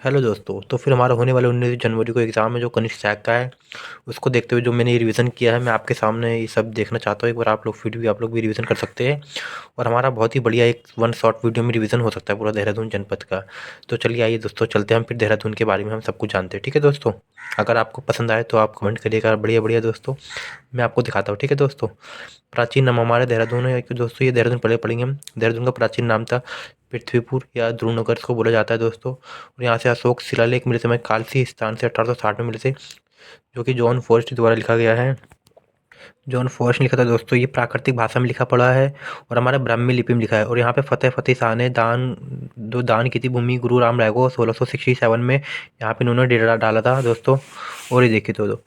Hello दोस्तों, तो फिर हमारा होने वाला 19 जनवरी को एग्ज़ाम है जो कनिष्क सहायक का है। उसको देखते हुए जो मैंने ये रिवीजन किया है, मैं आपके सामने ये सब देखना चाहता हूँ। एक बार आप लोग भी रिवीजन कर सकते हैं और हमारा बहुत ही बढ़िया एक वन शॉट वीडियो में रिवीजन हो सकता है पूरा देहरादून जनपद का। तो चलिए आइए दोस्तों, चलते हैं हम फिर देहरादून के बारे में हम सब कुछ जानते हैं। ठीक है दोस्तों, अगर आपको पसंद आए तो आप कमेंट करिएगा। बढ़िया बढ़िया दोस्तों, मैं आपको दिखाता हूँ। ठीक है दोस्तों, प्राचीन नाम हमारे देहरादून है कि दोस्तों, ये देहरादून पहले पढ़ेंगे हम। देहरादून का प्राचीन नाम था पृथ्वीपुर या ध्रुवनगर इसको बोला जाता है दोस्तों। और यहाँ से अशोक शिलालेख मिले थे हमें कालसी स्थान से 1860 में मिले थे, जो कि जॉन फॉरेस्ट द्वारा लिखा गया है। जॉन फॉरेस्ट ने लिखा था दोस्तों, ये प्राकृतिक भाषा में लिखा पड़ा है और हमारे ब्राह्मी लिपि में लिखा है। और यहाँ पे फतेह शाह ने दान की थी भूमि गुरु राम राय को 1667 में। यहाँ पे इन्होंने डेरा डाला था दोस्तों। और ये देखिए तो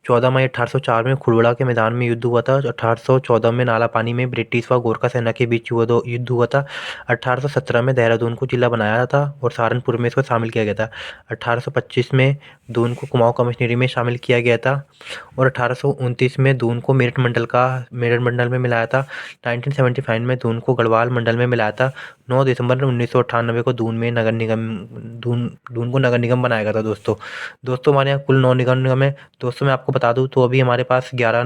14 मई 1804 में खुड़बड़ा के मैदान में युद्ध हुआ था। 1814 में नाला पानी में ब्रिटिश व गोरखा सेना के बीच युद्ध हुआ था। 1817 में देहरादून को जिला बनाया था और सहारनपुर में इसको शामिल किया गया था। 1825 में दून को कुमाऊं कमिश्नरी में शामिल किया गया था और 1829 में दून को मेरठ मंडल में मिलाया था। 1975 में दून को गढ़वाल मंडल में मिलाया था। 9 दिसंबर 1998 को दून दून को नगर निगम बनाया गया था दोस्तों। दोस्तों हमारे यहाँ कुल 9 नगर निगम है दोस्तों। मैं आपको बता दूं तो अभी हमारे पास 11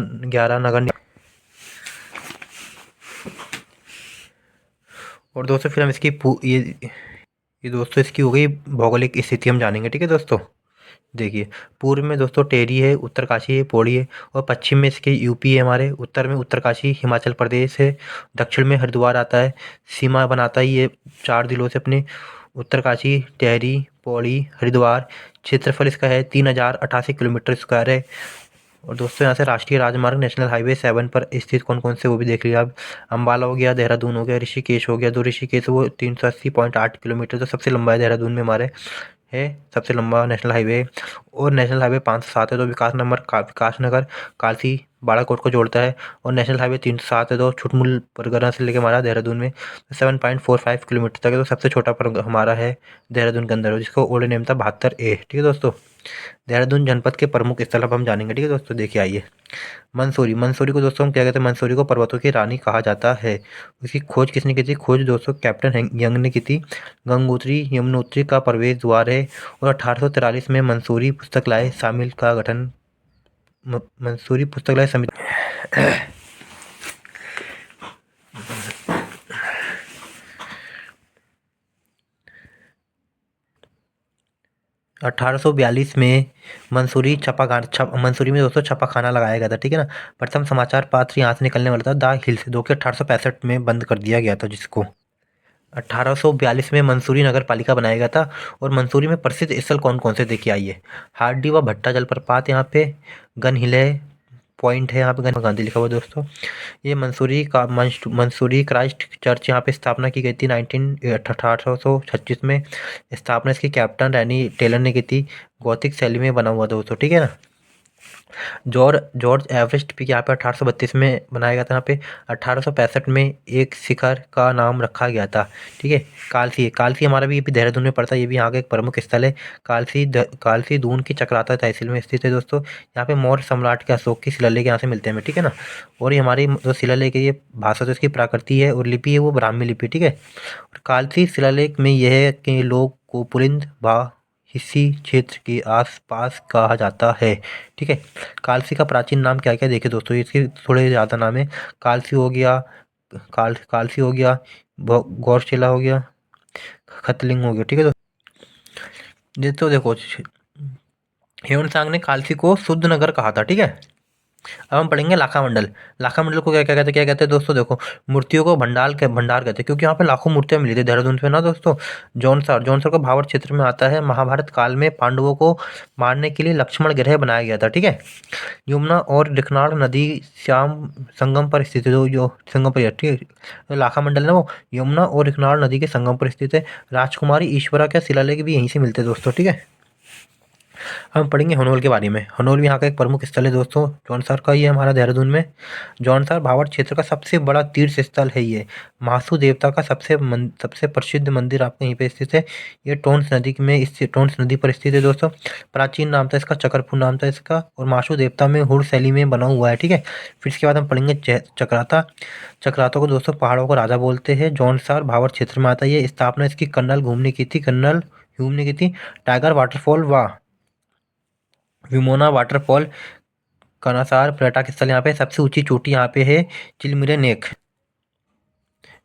नगर निगम। और दोस्तों फिर हम ये दोस्तों इसकी हो गई भौगोलिक स्थिति हम जानेंगे। ठीक है दोस्तों, देखिए पूर्व में दोस्तों टेहरी है, उत्तरकाशी है, पौड़ी है और पश्चिम में इसके यूपी है। हमारे उत्तर में उत्तरकाशी हिमाचल प्रदेश है। दक्षिण में हरिद्वार आता है। सीमा बनाता है ये 4 जिलों से अपने, उत्तरकाशी, टेहरी, पौड़ी, हरिद्वार। क्षेत्रफल इसका है 3088 किलोमीटर स्क्वायर है। और दोस्तों यहाँ से राष्ट्रीय राजमार्ग नेशनल हाईवे 7 पर स्थित कौन कौन से वो भी देख लिया आप। अम्बाला हो गया, देहरादून हो गया, ऋषिकेश हो गया। दो ऋषिकेश वो 380.8 किलोमीटर, तो सबसे लंबा है देहरादून में हमारे, है सबसे लंबा नेशनल हाईवे। और नेशनल हाईवे 507 है तो विकास नगर कालसी बाड़ाकोट को जोड़ता है। और नेशनल हाईवे 307 है तो छुटमुल परगना से लेके हमारा देहरादून में 7.45 किलोमीटर तक है। तो सबसे छोटा हमारा है देहरादून के अंदर, जिसका ओल्ड नेम था 72A। ठीक है दोस्तों, देहरादून जनपद के प्रमुख स्थल अब हम जानेंगे। ठीक है दोस्तों, देखिए आइए। मंसूरी, मंसूरी को दोस्तों हम क्या कहते हैं, मंसूरी को पर्वतों की रानी कहा जाता है। उसकी खोज किसने की थी? खोज दोस्तों कैप्टन यंग ने की थी। गंगोत्री यमुनोत्री का प्रवेश द्वार है। और 1843 में मंसूरी पुस्तकालय शामिल का गठन मंसूरी पुस्तकालय समिति। 1842 में मंसूरी में दोस्तों छापाखाना लगाया गया था। ठीक है ना। प्रथम समाचार पत्र यहाँ से निकलने वाला था द हिल्स, जो कि 1865 में बंद कर दिया गया था जिसको। 1842 में मंसूरी नगर पालिका बनाया गया था। और मंसूरी में प्रसिद्ध स्थल कौन कौन से देखिए आइए। हार्डी व भट्टा जलप्रपात यहाँ पे, गन हिल है, पॉइंट है यहाँ पे, गन गांधी लिखा हुआ है दोस्तों। ये मंसूरी क्राइस्ट चर्च यहाँ पे स्थापना की गई थी 1836 में। स्थापना इसकी कैप्टन रैनी टेलर ने की थी। गौतिक शैली में बना हुआ दोस्तों। ठीक है ना। जॉर्ज एवरेस्ट भी यहाँ पे 1832 में बनाया गया था। यहाँ पे 1865 में एक शिखर का नाम रखा गया था। ठीक है। कालसी हमारा भी ये भी देहरादून में पड़ता है। ये भी यहाँ का एक प्रमुख स्थल है। कालसी दून की चक्राता तहसील में स्थित है दोस्तों। यहाँ पे मौर्य सम्राट के अशोक की शिलालेख यहाँ से मिलते हैं हमें। ठीक है ना। और ये हमारी जो शिलालेख है, ये भाषा तो इसकी प्राकृति है और लिपि है वो ब्राह्मी लिपि। ठीक है। और कालसी शिलालेख में यह है कि लोग को पुलिंद भा इसी क्षेत्र के आसपास कहा जाता है। ठीक है। कालसी का प्राचीन नाम क्या क्या देखे दोस्तों, इसके थोड़े ज़्यादा नाम है। कालसी हो गया, कालसी हो गया, गौरशिला हो गया, खतलिंग हो गया। ठीक है दोस्तों, देखो ह्यून सांग ने कालसी को शुद्ध नगर कहा था। ठीक है। अब हम पढ़ेंगे लाखा मंडल। लाखा मंडल को क्या कहते हैं दोस्तों, देखो मूर्तियों को भंडार कहते हैं, क्योंकि यहाँ पे लाखों मूर्तियां मिली थी देहरादून पे ना दोस्तों। जौनसर का भावर क्षेत्र में आता है। महाभारत काल में पांडवों को मारने के लिए लक्ष्मण गृह बनाया गया था। ठीक है। यमुना और रिखनाड़ नदी श्याम संगम पर स्थित है। जो संगम पर, ठीक है। तो लाखा मंडल है ना, वो यमुना और रिखनाड़ नदी के संगम पर स्थित है। राजकुमारी ईश्वरा के शिलालेख भी यहीं से मिलते हैं दोस्तों। ठीक है। हम पढ़ेंगे हनोल के बारे में। हनोल भी यहाँ का एक प्रमुख स्थल है दोस्तों। जौनसर का ये हमारा देहरादून में। जौनसर भावर क्षेत्र का सबसे बड़ा तीर्थ स्थल है ये। महासू देवता का सबसे प्रसिद्ध मंदिर आपको यहीं पे स्थित है। ये टोंस नदी पर स्थित है दोस्तों। प्राचीन नाम था इसका चक्रपुर नाम था इसका। और महासू देवता में हुड़ शैली में बना हुआ है। ठीक है। फिर इसके बाद हम पढ़ेंगे चक्राता। चक्राता को दोस्तों पहाड़ों को राजा बोलते हैं। जौनसर भावर क्षेत्र में आता है। ये स्थापना इसकी कर्नल घूमने की थी, कर्नल ह्यूम ने की थी। टाइगर वाटरफॉल व विमोना वाटरफॉल कनासार पर्यटक स्थल यहाँ पे सबसे ऊंची चोटी यहाँ पे है चिलमिरे नेक।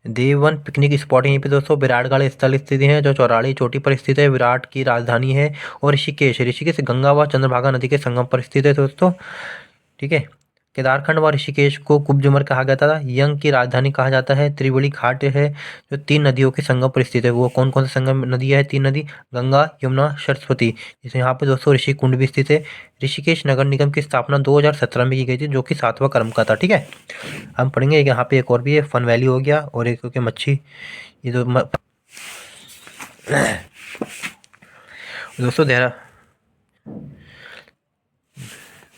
देवन पिकनिक स्पॉट यहीं पे दोस्तों विराटगढ़ स्थल स्थित है जो चौराड़ी चोटी पर स्थित है, विराट की राजधानी है। और ऋषिकेश, ऋषिकेश गंगा व चंद्रभागा नदी के संगम पर स्थित है दोस्तों, ठीक है। केदारखंड व ऋषिकेश को कुब्ज-उमर कहा जाता था, यंग की राजधानी कहा जाता है। त्रिवेणी घाट है जो 3 नदियों के संगम पर स्थित है। वो कौन-कौन से संगम नदियाँ है 3 नदी? गंगा, यमुना, सरस्वती। जैसे यहाँ पे दोस्तों ऋषि कुंड भी स्थित है। ऋषिकेश नगर निगम की स्थापना 2017 में की गई थी जो कि 7वां क्रम का था, ठीक है। हम पढ़ेंगे यहाँ पे एक और भी है, फन वैली हो गया और एक हो गया मच्छी। ये तो दोस्तों देहरा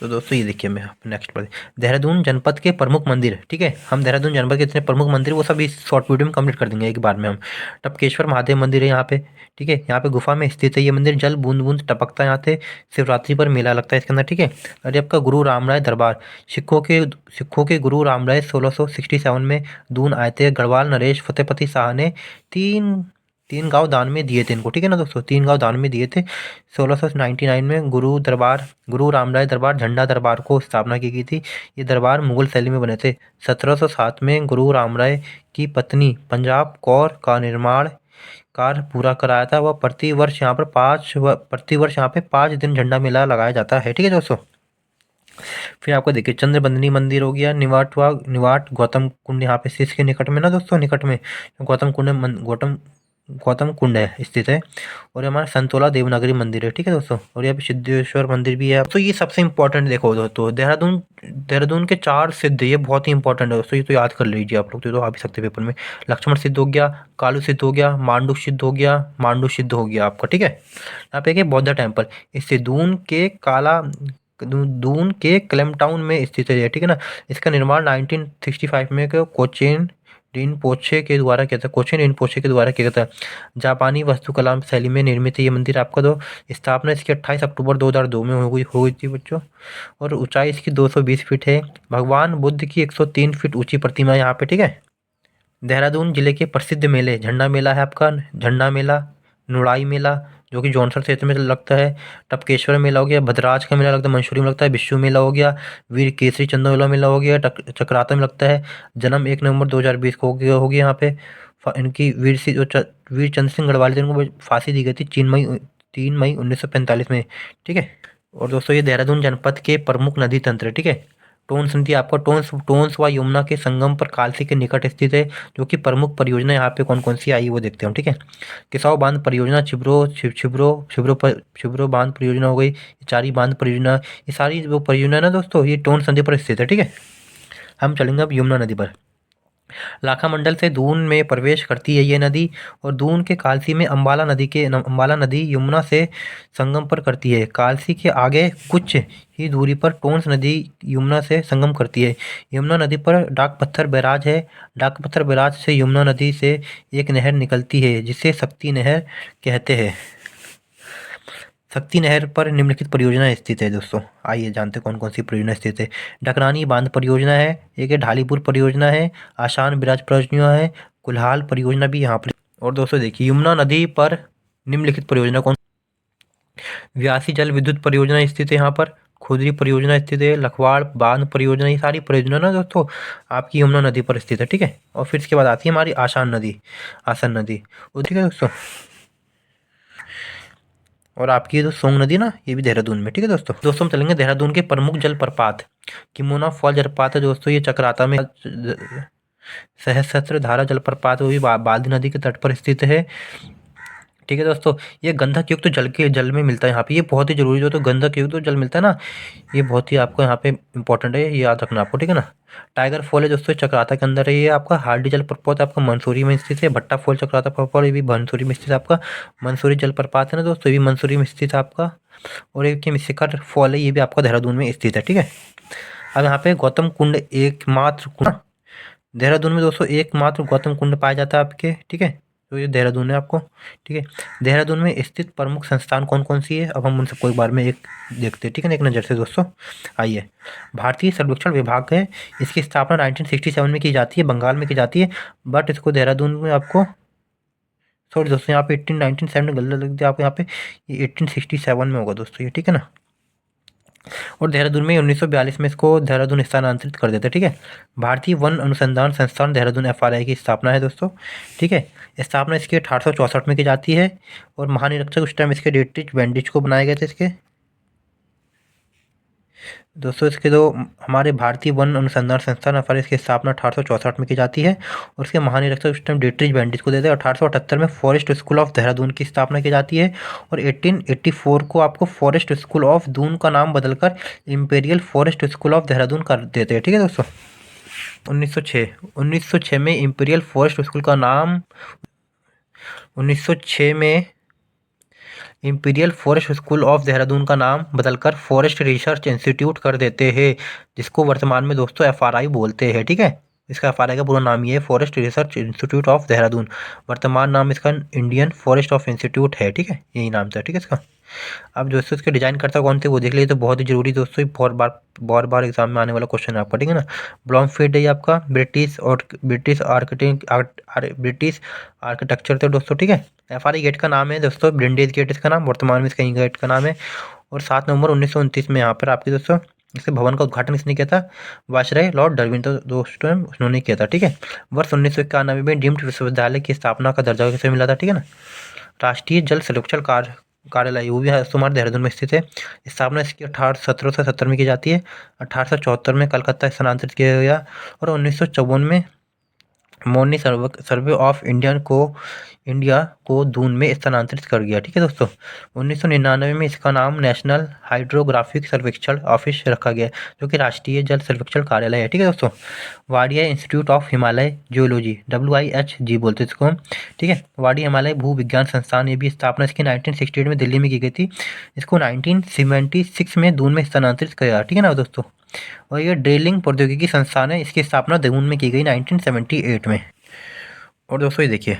तो दोस्तों ये देखिए मैं नेक्स्ट पर देहरादून जनपद के प्रमुख मंदिर, ठीक है। हम देहरादून जनपद के जितने प्रमुख मंदिर वो सब इस शॉर्ट वीडियो में कंप्लीट कर देंगे एक बार में हम। टपकेश्वर महादेव मंदिर है यहाँ पे, ठीक है। यहाँ पे गुफा में स्थित है ये मंदिर, जल बूंद बूंद टपकता है यहाँ से। शिवरात्रि पर मेला लगता है इसके अंदर, ठीक है। और ये आपका गुरु रामराय दरबार, सिखों के गुरु रामराय 1667 में दून आए थे। गढ़वाल नरेश फतेहपति शाह ने तीन तीन गांव दान में दिए थे इनको, ठीक है ना दोस्तों, 3 गांव दान में दिए थे। 1699 में गुरु रामराय दरबार झंडा दरबार को स्थापना की गई थी। ये दरबार मुगल शैली में बने थे। 1707 में गुरु रामराय की पत्नी पंजाब कौर का निर्माण कार्य पूरा कराया था। वह प्रतिवर्ष यहाँ पे 5 दिन झंडा मेला लगाया जाता है, ठीक है दोस्तों। फिर आपको देखिए चंद्रबंदनी मंदिर हो गया, निवाट गौतम कुंड यहाँ पे इसके निकट में ना दोस्तों, निकट में गौतम कुंड है स्थित है। और हमारा संतोला देवनागरी मंदिर है, ठीक है दोस्तों। और यहाँ पे सिद्धेश्वर मंदिर भी है। तो ये सबसे इंपॉर्टेंट देखो दोस्तों, देहरादून के 4 सिद्ध, ये बहुत ही इंपॉर्टेंट है दोस्तों, ये तो याद कर लीजिए आप लोग, तो आ भी सकते पेपर में। लक्ष्मण सिद्ध हो गया, कालू सिद्ध हो गया, मांडू सिद्ध हो गया आपका, ठीक है। यहाँ पे एक बौद्ध टेम्पल, इससे दून के क्लेमटाउन में स्थित है, ठीक है ना। इसका निर्माण 1965 में कोचेन रिनपोचे के द्वारा किया था। जापानी वास्तुकला शैली में निर्मित है ये मंदिर आपका। तो स्थापना इसकी 28 अक्टूबर 2002 में हो गई थी बच्चों। और ऊंचाई इसकी 220 फीट है। भगवान बुद्ध की 103 फीट ऊंची प्रतिमा है यहाँ पे, ठीक है। देहरादून जिले के प्रसिद्ध मेले, झंडा मेला है आपका, झंडा मेला, नुड़ाई मेला जो कि जौनसर क्षेत्र में लगता है, टपकेश्वर मेला हो गया, भद्राज का मेला लगता है, मंसूरी में लगता है, विश्व मेला हो गया, वीर केसरी चंदोला मेला हो गया, चक्राता में लगता है। जन्म 1 नवंबर 2020 को हो गया यहाँ पे। इनकी वीर चंद्र सिंह गढ़वाली थे, इनको फांसी दी गई थी 3 मई 1945 में, ठीक है। और दोस्तों ये देहरादून जनपद के प्रमुख नदी तंत्र, ठीक है। टोंस नदी आपका टोंस व यमुना के संगम पर कालसी के निकट स्थित है। जो कि प्रमुख परियोजना यहाँ पे कौन कौन सी आई वो देखते हैं, ठीक है। किसाऊ बांध परियोजना, छिब्रो बांध परियोजना हो गई, चारी बांध परियोजना, ये सारी वो परियोजना ना दोस्तों ये टोंस नदी पर स्थित है, ठीक है। हम चलेंगे अब यमुना नदी पर। लाखा मंडल से दून में प्रवेश करती है ये नदी। और दून के कालसी में अम्बाला नदी यमुना से संगम पर करती है। कालसी के आगे कुछ ही दूरी पर टोंस नदी यमुना से संगम करती है। यमुना नदी पर डाक पत्थर बैराज है। डाक पत्थर बैराज से यमुना नदी से एक नहर निकलती है जिसे शक्ति नहर कहते हैं। शक्ति नहर पर निम्नलिखित परियोजना स्थित है दोस्तों, आइए जानते कौन कौन सी परियोजना स्थित है। डकरानी बांध परियोजना है, एक है ढालीपुर परियोजना है, आसान बिराज परियोजना है, कुल्हाल परियोजना भी यहाँ पर। और दोस्तों देखिए यमुना नदी पर निम्नलिखित परियोजना कौन? व्यासी जल विद्युत परियोजना स्थित है यहाँ पर, खुदरी परियोजना स्थित है, लखवाड़ बांध परियोजना, ये सारी परियोजना ना दोस्तों आपकी यमुना नदी पर स्थित है, ठीक है। और फिर इसके बाद आती है हमारी आसान नदी, ठीक है दोस्तों। और आपकी जो सोंग नदी ना ये भी देहरादून में, ठीक है दोस्तों हम चलेंगे देहरादून के प्रमुख जलप्रपात। किमोना फॉल जलप्रपात है दोस्तों, ये चक्राता में। सहस्त्र धारा जलप्रपात वो भी बाल्दी नदी के तट पर स्थित है, ठीक है दोस्तों। ये गंधक युक्त जल में मिलता है यहाँ पे, ये बहुत ही जरूरी जो तो गंधक युक्त जल मिलता है ना, ये बहुत ही आपको यहाँ पे इंपॉर्टेंट है, ये याद रखना आपको, ठीक है ना। टाइगर फॉल है दोस्तों चक्राता के अंदर है, ये आपका हार्डी जलप्रपात आपका मंसूरी में स्थित है। भट्टा फॉल चक्राता प्रपात ये भी मंसूरी में स्थित है आपका। मंसूरी जलप्रपात है ना दोस्तों, ये भी मंसूरी में स्थित है आपका। और एक शिखर फॉल है, ये भी आपका देहरादून में स्थित है, ठीक है। अब यहाँ पे गौतम कुंड एकमात्र कुंड देहरादून में दोस्तों एकमात्र गौतम कुंड पाया जाता है आपके, ठीक है। तो ये देहरादून है आपको, ठीक है। देहरादून में स्थित प्रमुख संस्थान कौन कौन सी है अब हम उन सबको एक बार में एक देखते हैं, ठीक है ना, एक नज़र से दोस्तों। आइए, भारतीय सर्वेक्षण विभाग है, इसकी स्थापना 1967 में की जाती है, बंगाल में की जाती है, बट इसको देहरादून में आपको सॉरी दोस्तों, यहाँ पे 1897 गलत लग दिया आपको, यहाँ पे ये 1867 में होगा दोस्तों ये, ठीक है ना। और देहरादून में 1942 में इसको देहरादून स्थानांतरित कर देते हैं, ठीक है। भारतीय वन अनुसंधान संस्थान देहरादून FRI की स्थापना है दोस्तों, ठीक है। स्थापना इसकी 1864 में की जाती है। और महानिरीक्षक उस टाइम इसके डीएटरीच बैंडिच को बनाए गए थे इसके। दोस्तों इसके दो हमारे भारतीय वन अनुसंधान संस्थान FRI इसकी स्थापना 1864 में की जाती है। और इसके महानिरीक्षक उस टाइम डीएटरीच बैंडिच को देते हैं। 1878 में फॉरेस्ट स्कूल ऑफ देहरादून की स्थापना की जाती है। और 1884 को आपको फॉरेस्ट स्कूल ऑफ दून का नाम बदलकर imperial forest school of Dehradun कर देते हैं, ठीक है दोस्तों। 1906 में इंपीरियल फॉरेस्ट स्कूल का नाम 1906 में imperial forest school of Dehradun का नाम बदलकर फॉरेस्ट रिसर्च इंस्टीट्यूट कर देते हैं, जिसको वर्तमान में दोस्तों FRI बोलते हैं, ठीक है। इसका FRI का पूरा नाम ये है, forest research institute of Dehradun. वर्तमान नाम इसका इंडियन फॉरेस्ट ऑफ इंस्टीट्यूट है, ठीक है, यही नाम था, ठीक है इसका। अब दोस्तों इसके डिजाइन करता कौन थे वो देख लीजिए, तो बहुत ही जरूरी दोस्तों, बहुत बार एग्जाम में आने वाला क्वेश्चन है आपका, ठीक है ना। ब्लॉमफील्ड है ये आपका ब्रिटिश आर्किटेक्चर थे दोस्तों, ठीक है। FRI गेट का नाम है दोस्तों ब्रिंडेज गेट इसका नाम, वर्तमान में इसका गेट का नाम है। और 7 नवंबर 1929 में यहाँ पर आपके दोस्तों इसके भवन का उद्घाटन किसने किया था? वायसराय लॉर्ड डार्विन तो दोस्तों उन्होंने किया था, ठीक है। वर्ष 1991 में डीम्ड विश्वविद्यालय की स्थापना का दर्जा किसे मिला था, ठीक है ना। राष्ट्रीय जल सर्वेक्षण कार्यालय वो भी हमारे देहरादून में स्थित है। स्थापना इसकी 1770 में की जाती है। 1874 में कलकत्ता स्थानांतरित किया गया। और 1954 में मोनी सर्वे ऑफ इंडिया को दून में स्थानांतरित कर गया, ठीक है दोस्तों। 1999 में इसका नाम नेशनल हाइड्रोग्राफिक सर्वेक्षण ऑफिस रखा गया, जो कि राष्ट्रीय जल सर्वेक्षण कार्यालय है, ठीक है दोस्तों। Wadia institute of Himalaya geology WIHG बोलते हैं इसको हम, ठीक है। वाडिया हिमालय भू विज्ञान संस्थान, ये भी स्थापना इसकी 1968 में दिल्ली में की गई थी। इसको 1976 में दून में स्थानांतरित किया, ठीक है ना दोस्तों। और ये ड्रिलिंग प्रौद्योगिकी संस्थान है, इसकी स्थापना देहरादून में की गई 1978 में। और दोस्तों ये देखिए,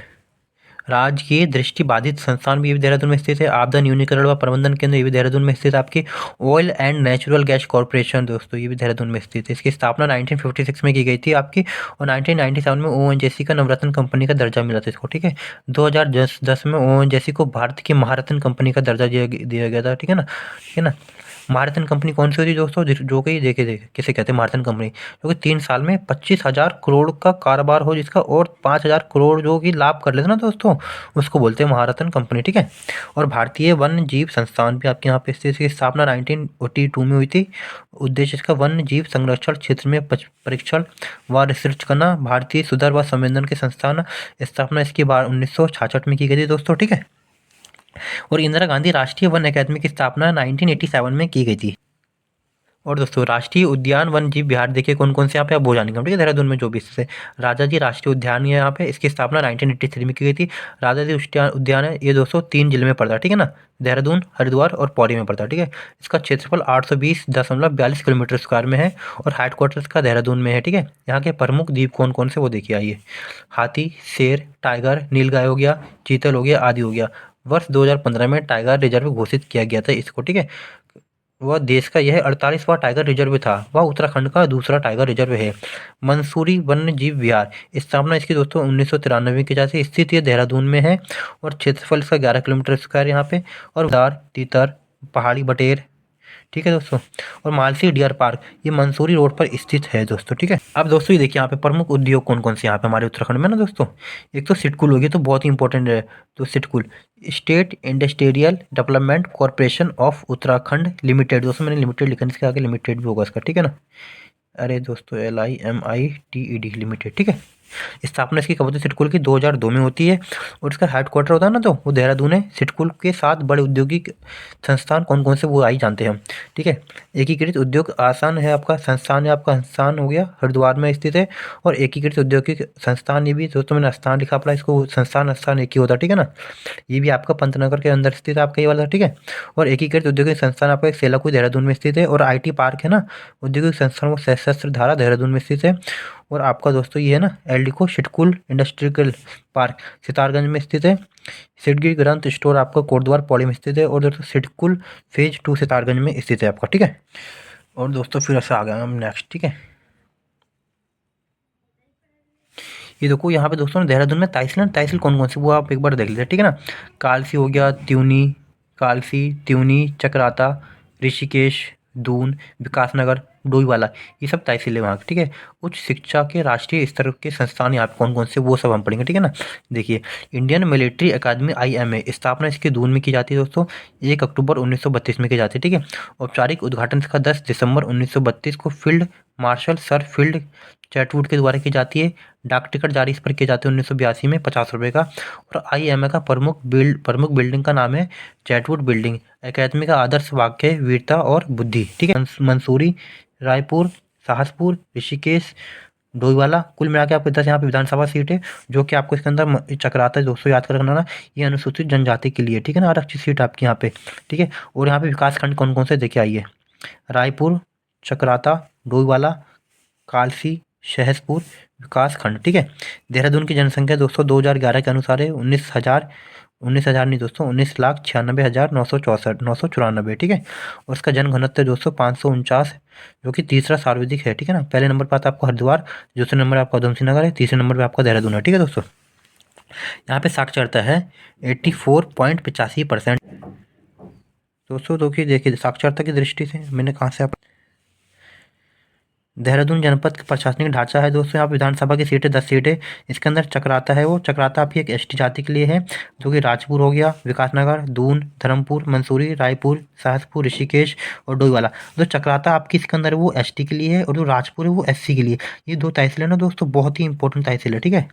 राजकीय दृष्टिबाधित संस्थान भी देहरादून में स्थित है। आपदा न्यूनीकरण व प्रबंधन केंद्र ये भी देहरादून में स्थित है। आपकी oil and natural gas corporation दोस्तों ये भी देहरादून में स्थित है। इसकी स्थापना 1956 में की गई थी आपकी। और 1997 में ONGC का नवरत्न कंपनी का दर्जा मिला था इसको, ठीक है। 2010 में ONGC को भारत की महारत्न कंपनी का दर्जा दिया गया था, ठीक है ना, ठीक है ना। महारत्न कंपनी कौन सी होती है दोस्तों, जो कि देखे किसे कहते हैं महारत्न कंपनी, जो कि 3 साल में 25,000 करोड़ का कारोबार हो जिसका, और 5,000 करोड़ जो कि लाभ कर लेते ना दोस्तों, उसको बोलते हैं महारत्न कंपनी, ठीक है। और भारतीय वन्य जीव संस्थान भी आपके यहाँ पे स्थित, इसकी स्थापना 1982 में हुई थी। उद्देश्य इसका वन्य जीव संरक्षण क्षेत्र में परीक्षण व रिसर्च करना। भारतीय सुधार व संवेदन के संस्थान स्थापना इसकी बार 1966 में की गई थी दोस्तों, ठीक है। और इंदिरा गांधी राष्ट्रीय वन अकादमी की स्थापना 1987 में की गई थी। और दोस्तों राष्ट्रीय उद्यान वन जीव विहार देखिए कौन कौन से यहाँ पे आप वो जानेंगे, ठीक है। देहरादून में जो भी इससे राजा जी राष्ट्रीय उद्यान है यहाँ पे, इसकी स्थापना 1983 में की गई थी। राजा जी उद्यान है ये दोस्तों 3 जिले में पड़ता है, ठीक है ना, देहरादून, हरिद्वार और पौड़ी में पड़ता है, ठीक है। इसका क्षेत्रफल 820.42 किलोमीटर स्क्वायर में है। और हेडक्वार्टर्स का देहरादून में है, ठीक है। यहाँ के प्रमुख द्वीप कौन कौन से वो देखिए आइए, हाथी, शेर, टाइगर, नीलगाय हो गया, चीतल हो गया, आदि हो गया। वर्ष 2015 में टाइगर रिजर्व घोषित किया गया था इसको, ठीक है। वह देश का यह 48वां टाइगर रिजर्व था। वह उत्तराखंड का दूसरा टाइगर रिजर्व है। मंसूरी वन्य जीव विहार स्थापना इसकी दोस्तों 1993 की जैसे स्थित ये देहरादून में है। और क्षेत्रफल इसका 11 किलोमीटर स्क्वायर यहाँ पे। और दार, तीतर, पहाड़ी बटेर, ठीक है दोस्तों। और मालसी डियर पार्क ये मंसूरी रोड पर स्थित है दोस्तों, ठीक है। अब दोस्तों ये देखिए यहाँ पे प्रमुख उद्योग कौन कौन से यहाँ पे हमारे उत्तराखंड में ना दोस्तों। एक तो सिडकुल होगी, तो बहुत ही इंपॉर्टेंट है। तो SIDCUL state industrial development corporation of Uttarakhand limited, दोस्तों मैंने लिमिटेड लिखा, इसके आगे लिमिटेड भी होगा इसका, ठीक है ना। अरे दोस्तों LIMITED लिमिटेड, ठीक है। स्थापना इसकी कबूतर सिडकुल की 2002 में होती है। और इसका हेडक्वार्टर होता है ना तो वो देहरादून है। सिडकुल के 7 बड़े औद्योगिक संस्थान कौन कौन से वो आई जानते हैं हम, ठीक है। एकीकृत उद्योग आसान है आपका संस्थान है, आपका संस्थान हो गया हरिद्वार में स्थित है। और एकीकृत औद्योगिक संस्थान ये भी दोस्तों मैंने स्थान लिखा पड़ा, इसको संस्थान एक ही होता है, ठीक है ना। ये भी आपका पंतनगर के अंदर स्थित है आपका ये वाला, ठीक है। और एकीकृत औद्योगिक संस्थान आपका एक सेलाकुई देहरादून में स्थित है। और IT पार्क है ना औद्योगिक संस्थान वो सशस्त्र धारा देहरादून में स्थित है। और आपका दोस्तों ये है ना एल्डिको सिडकुल इंडस्ट्रियल पार्क सितारगंज में स्थित है। सिडगी ग्रंथ स्टोर आपका कोटद्वार पौड़ी में स्थित है। और दोस्तों सिडकुल फेज 2 सितारगंज में स्थित है आपका, ठीक है। और दोस्तों फिर ऐसा आ गया हम नेक्स्ट, ठीक है। ये देखो यहाँ पे दोस्तों देहरादून में तहसील है, तहसील कौन कौन सी वो आप एक बार देख लीजिए, ठीक है ना। कालसी हो गया, त्यूनी, कालसी, त्यूनी, चक्राता, ऋषिकेश, दून, विकासनगर, डोईवाला, ये सब तहसील है वहाँ की, ठीक है। उच्च शिक्षा के राष्ट्रीय स्तर के संस्थान यहाँ पे कौन कौन से वो सब हम पढ़ेंगे, ठीक है ना। देखिए, इंडियन मिलिट्री अकादमी IMA स्थापना इसकी दून में की जाती है दोस्तों, 1 अक्टूबर 1932 में की जाती है, ठीक है। औपचारिक उद्घाटन इसका 10 दिसंबर 1932 को field marshal sir field Chetwode के द्वारा की जाती है। डाक टिकट जारी इस पर किए जाते हैं 1982 में 50 रुपये का। और IMA का प्रमुख बिल्डिंग का नाम है चैटवुड बिल्डिंग। अकादमी का आदर्श वाक्य है वीरता और बुद्धि, ठीक है। मंसूरी, रायपुर, साहसपुर, ऋषिकेश, डोईवाला, कुल मिला के आपको 10 यहाँ पे विधानसभा सीट है, जो कि आपको इसके अंदर चक्राता है दोस्तों, याद कर रखना ना, ये अनुसूचित जनजाति के लिए, ठीक है ना, आरक्षित सीट आपकी यहाँ पे, ठीक है। और यहाँ पे विकास खंड कौन कौन से देखिए आइए, रायपुर, चक्राता, डोईवाला, कालसी, सहसपुर, विकास खंड, ठीक है। देहरादून की जनसंख्या दोस्तों 2011 के अनुसार है 19,000 नहीं दोस्तों, 19,96,964, ठीक है। और उसका जनघनत्व दोस्तों 549, जो कि तीसरा सर्वाधिक है, ठीक है ना। पहले नंबर पर आता है आपका हरिद्वार, दूसरे नंबर आपका उधमसिंह नगर है, तीसरे नंबर पर आपका देहरादून है, ठीक है दोस्तों। यहाँ पे साक्षरता है 84.85% दोस्तों। देखिए साक्षरता की दृष्टि से मैंने कहाँ से आप देहरादून जनपद का प्रशासनिक ढांचा है दोस्तों, यहाँ पे विधानसभा की सीटें 10 सीटें, इसके अंदर चक्राता है, वो चक्राता आपकी एक ST जाति के लिए है, जो कि राजपुर हो गया, विकासनगर, दून, धर्मपुर, मंसूरी, रायपुर, सहसपुर, ऋषिकेश और डोईवाला। जो चक्राता आपकी इसके अंदर है वो ST के लिए है, और जो राजपुर है वो SC के लिए। ये 2 तहसील है ना दोस्तों, बहुत ही इंपॉर्टेंट तहसील है, ठीक है।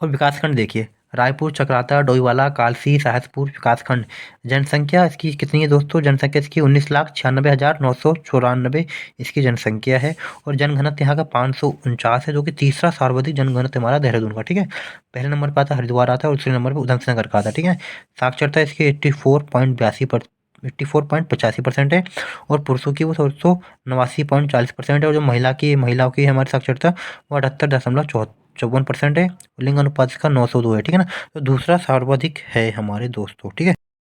और विकासखंड देखिए, रायपुर, चक्राता, डोईवाला, कालसी, सहसपुर विकासखंड। जनसंख्या इसकी कितनी है दोस्तों, जनसंख्या इसकी 19,96,994 इसकी जनसंख्या है। और जनघनत्व यहाँ का 549 है, जो कि तीसरा सर्वाधिक जनघनत्व हमारा देहरादून का, ठीक है। पहले नंबर पर आता है हरिद्वार आता है, और दूसरे नंबर पर उधमसिंह नगर का आता है, ठीक है। साक्षरता इसकी 84.85% है। और पुरुषों की वो 89.40% है, और जो महिलाओं की हमारी साक्षरता वो 78.54% है। लिंग अनुपात इसका 902 है, ठीक है ना। तो दूसरा सर्वाधिक है हमारे दोस्तों, ठीक है।